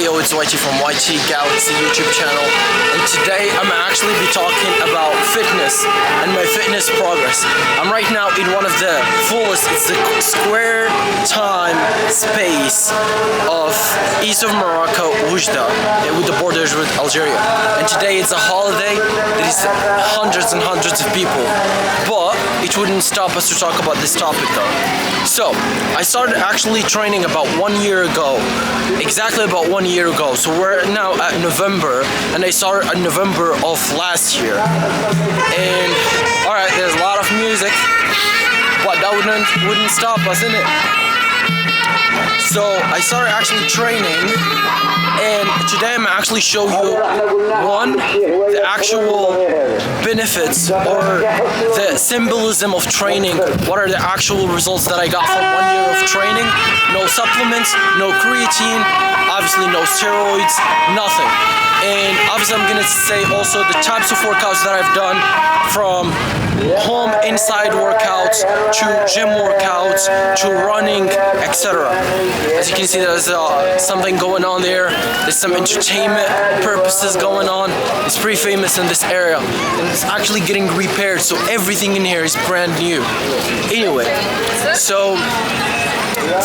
Heyo, it's WhiTeeee from WhiTeeee Galaxy YouTube channel, and today I'm actually be talking about fitness and my fitness progress. I'm right now in one of the fullest, it's the square time space of east of Morocco, WhiTeeee, with the borders with Algeria. And today it's a holiday, there is hundreds and hundreds of people, but it wouldn't stop us to talk about this topic though. So, I started actually training about 1 year ago, exactly about 1 year ago. So we're now at November, and I started in November of last year. And alright, there's a lot of music, but that wouldn't stop us, innit? So I started actually training, and today I'm actually show you the actual benefits or the symbolism of training. What are the actual results that I got from 1 year of training? No supplements, no creatine, obviously no steroids, nothing. And obviously I'm gonna say also the types of workouts that I've done, from home inside workouts to gym workouts to running, etc. As you can see, there's something going on there. There's some entertainment purposes going on. It's pretty famous in this area, and it's actually getting repaired, so everything in here is brand new. Anyway, so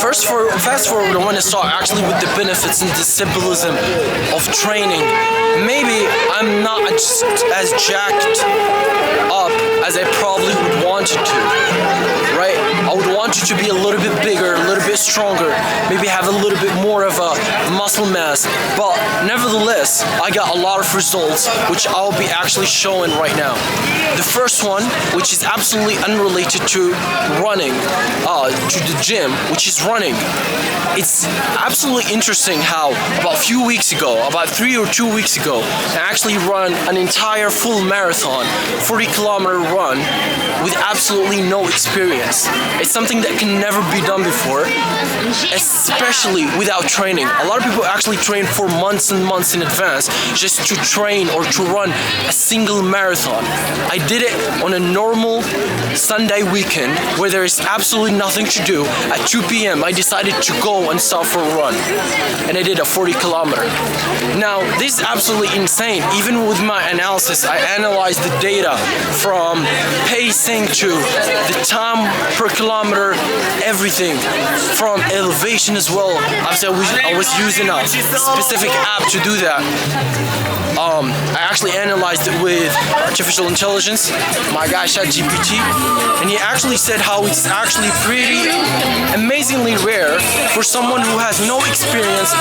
fast forward, I want to start actually with the benefits and the symbolism of training. Maybe I'm not as jacked up as I probably would want you to, right? I would want you to be a little bit bigger, a little bit stronger, maybe have a little bit more of a muscle mass, but nevertheless, I got a lot of results, which I'll be actually showing right now. The first one, which is absolutely unrelated to running, to the gym, which is running. It's absolutely interesting how about 3 or 2 weeks ago, I actually run an entire full marathon, 40-kilometer run with absolutely no experience. It's something that can never be done before, especially without training. A lot of people actually train for months and months in advance just to train or to run a single marathon. I did it on a normal Sunday weekend where there is absolutely nothing to do. At 2 p.m. I decided to go and start for a run, and I did a 40-kilometer. Now, this is absolutely insane. Even with my analysis, I analyzed the data from pacing to the time per kilometer, everything, from elevation as well. Obviously, I was using a specific app to do that. I actually analyzed it with artificial intelligence, my guy ChatGPT, and he actually said how it's actually pretty amazingly rare for someone who has no experience,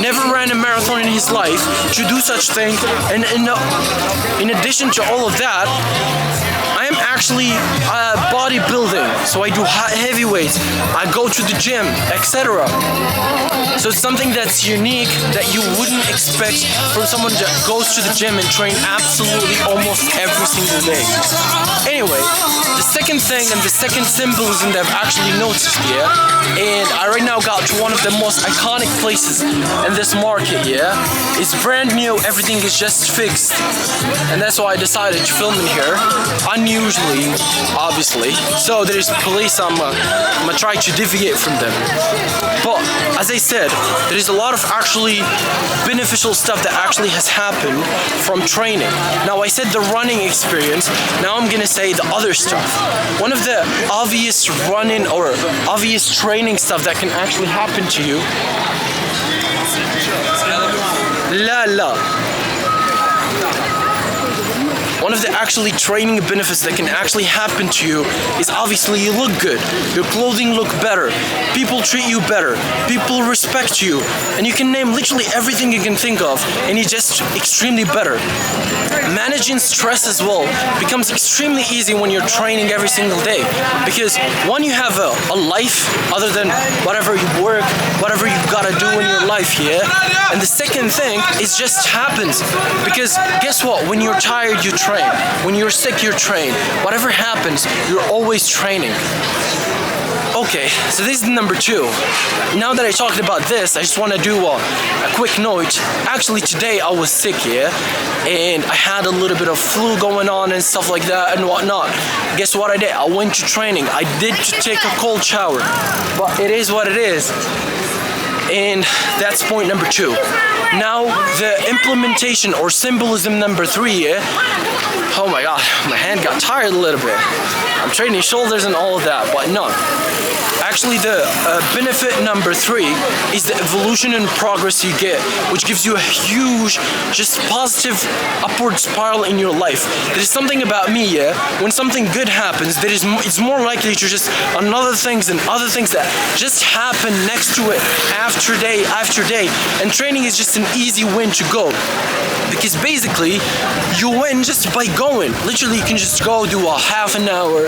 never ran a marathon in his life, to do such thing. And in addition to all of that, I am actually bodybuilding, so I do heavy weights, I go to the gym, etc. So it's something that's unique that you wouldn't expect from someone that goes to the gym and train absolutely almost every single day. Anyway, the second thing and the second symbolism that I've actually noticed here, and I right now got to one of the most iconic places in this market, yeah? It's brand new, everything is just fixed, and that's why I decided to film in here, unusually, obviously. So there's police, I'm gonna try to deviate from them. But, as I said, there is a lot of actually beneficial stuff that actually has happened from training. Now, I said the running experience, now I'm gonna say the other stuff. One of the obvious running or obvious training stuff that can actually happen to you, one of the actually training benefits that can actually happen to you is obviously you look good, your clothing look better, people treat you better, people respect you, and you can name literally everything you can think of, and you're just extremely better. Managing stress as well becomes extremely easy when you're training every single day, because one, you have a life other than whatever you work, whatever you gotta do in your life here, and the second thing, it just happens, because guess what, when you're tired you train. When you're sick, you train. Whatever happens, you're always training. Okay, so this is number 2. Now that I talked about this, I just want to do a quick note. Actually, today I was sick, yeah? And I had a little bit of flu going on and stuff like that and whatnot. Guess what I did? I went to training. I did take a cold shower. But it is what it is. And that's point number 2. Now the implementation or symbolism number 3, yeah? Oh my god, my hand got tired a little bit. I'm training shoulders and all of that, but no. Actually, the benefit number 3 is the evolution and progress you get, which gives you a huge, just positive upward spiral in your life. There's something about me, yeah, when something good happens, it's more likely to just another things and other things that just happen next to it after day after day. And training is just an easy win to go. Because basically, you win just by going. Literally, you can just go do a half an hour,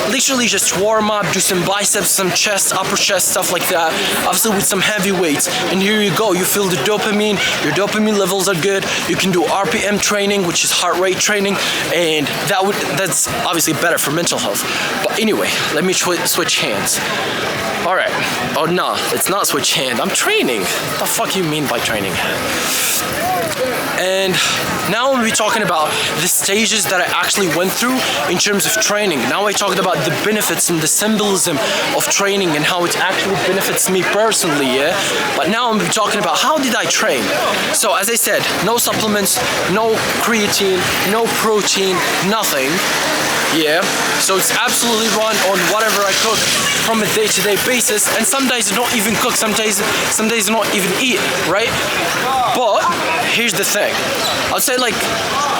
literally just warm up, do some biceps, some chest, upper chest, stuff like that. Obviously with some heavy weights. And here you go, you feel the dopamine, your dopamine levels are good. You can do RPM training, which is heart rate training, and that's obviously better for mental health. But anyway, let me switch hands. Alright. Oh no, it's not switch hand. I'm training. What the fuck you mean by training? And now we'll be talking about the stages that I actually went through in terms of training. Now I talked about the benefits and the symbolism of training and how it actually benefits me personally, yeah? But now I'm going to be talking about how did I train. So as I said, no supplements, no creatine, no protein, nothing. Yeah, so it's absolutely run on whatever I cook from a day-to-day basis, and some days I don't even cook, some days I don't even eat, right? But here's the thing, I'd say like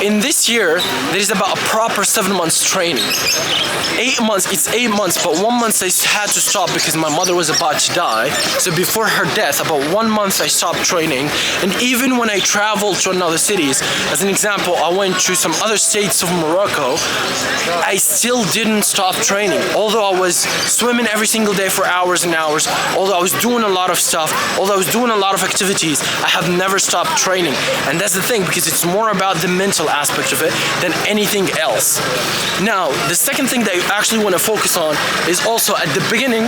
in this year there is about a proper 7 months training. 8 months, it's 8 months, but 1 month I had to stop because my mother was about to die. So before her death, about 1 month I stopped training, and even when I traveled to another cities, as an example, I went to some other states of Morocco, I still didn't stop training. Although I was swimming every single day for hours and hours, although I was doing a lot of stuff, although I was doing a lot of activities, I have never stopped training. And that's the thing, because it's more about the mental aspect of it than anything else. Now, the second thing that you actually want to focus on is also at the beginning,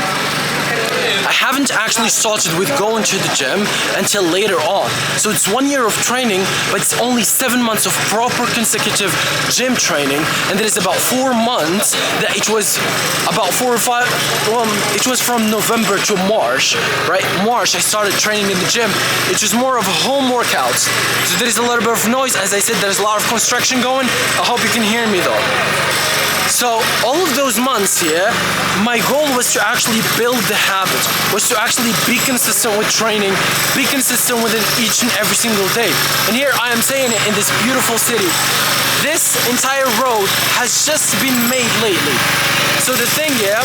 I haven't actually started with going to the gym until later on. So it's 1 year of training, but it's only 7 months of proper consecutive gym training, and there is about 4 months that it was about 4 or 5, it was from November to March, right? March I started training in the gym. It was more of a home workout. So there is a little bit of noise. As I said, there's a lot of construction going. I hope you can hear me though. So all of those months, yeah, my goal was to actually build the habit, was to actually be consistent with training, be consistent with it each and every single day. And here I am saying it in this beautiful city. This entire road has just been made lately. So the thing, yeah,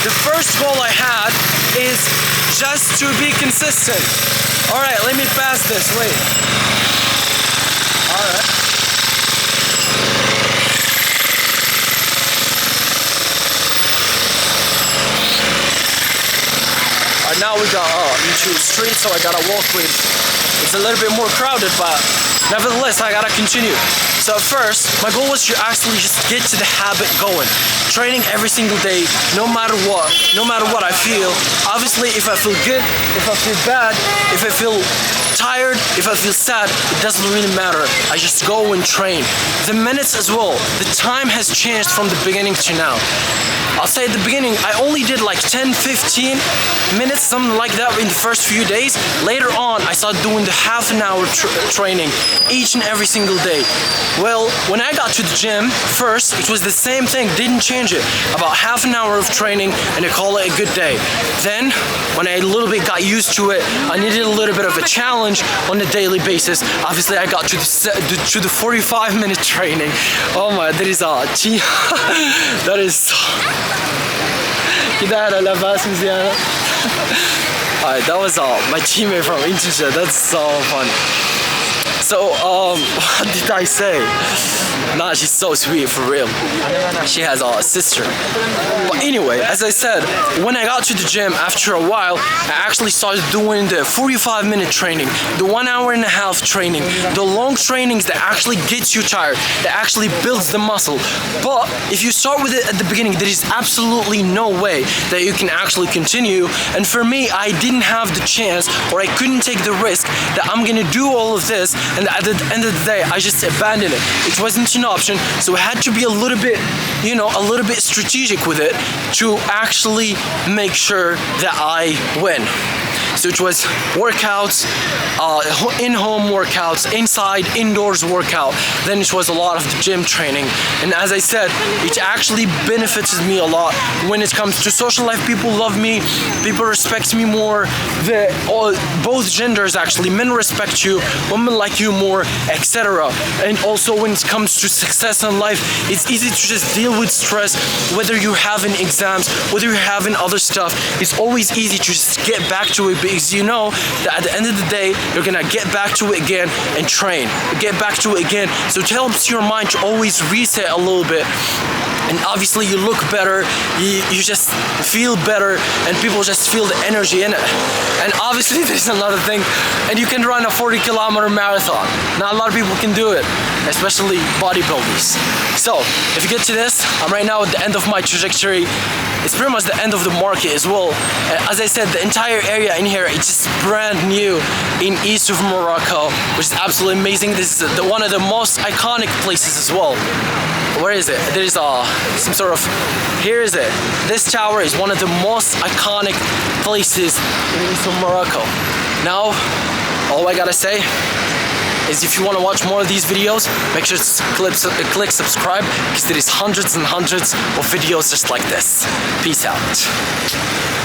the first goal I had is just to be consistent. All right, let me pass this, wait. All right. Now we got into the street, so I gotta walk with. It's a little bit more crowded, but nevertheless, I gotta continue. So first, my goal was to actually just get to the habit going. Training every single day, no matter what I feel. Obviously, if I feel good, if I feel bad, if I feel tired, if I feel sad, it doesn't really matter. I just go and train. The minutes as well, the time has changed from the beginning to now. I'll say at the beginning, I only did like 10-15 minutes, something like that in the first few days. Later on, I started doing the half an hour training each and every single day. Well, when I got to the gym, first, it was the same thing, didn't change it. About half an hour of training, and I call it a good day. Then, when I a little bit got used to it, I needed a little bit of a challenge on a daily basis. Obviously, I got to the 45-minute training. Oh my, that is that is Alright, that was my teammate from Indonesia. That's so funny. So, what did I say? Nah, she's so sweet, for real. She has a sister. But anyway, as I said, when I got to the gym, after a while, I actually started doing the 45-minute training, the 1 hour and a half training, the long trainings that actually gets you tired, that actually builds the muscle. But if you start with it at the beginning, there is absolutely no way that you can actually continue. And for me, I didn't have the chance, or I couldn't take the risk that I'm gonna do all of this and at the end of the day I just abandoned it. It wasn't an option, so I had to be a little bit, you know, a little bit strategic with it to actually make sure that I win. So it was workouts, in-home workouts, inside, indoors workout. Then it was a lot of the gym training. And as I said, it actually benefits me a lot when it comes to social life. People love me, people respect me more. Both genders actually, men respect you, women like you more, etc. And also when it comes to success in life, it's easy to just deal with stress, whether you're having exams, whether you're having other stuff. It's always easy to just get back to it, because you know that at the end of the day you're gonna get back to it again and train, get back to it again. So it helps your mind to always reset a little bit, and obviously you look better, you just feel better, and people just feel the energy in it. And obviously there's another thing, and you can run a 40-kilometer marathon. Not a lot of people can do it, especially bodybuilders. So if you get to this, I'm right now at the end of my trajectory. It's pretty much the end of the market as well. As I said, the entire area in here, it's just brand new in east of Morocco, which is absolutely amazing. This is one of the most iconic places as well. Where is it? There's some sort of, here is it. This tower is one of the most iconic places in east of Morocco. Now, all I gotta say is if you want to watch more of these videos, make sure to click subscribe, because there is hundreds and hundreds of videos just like this. Peace out.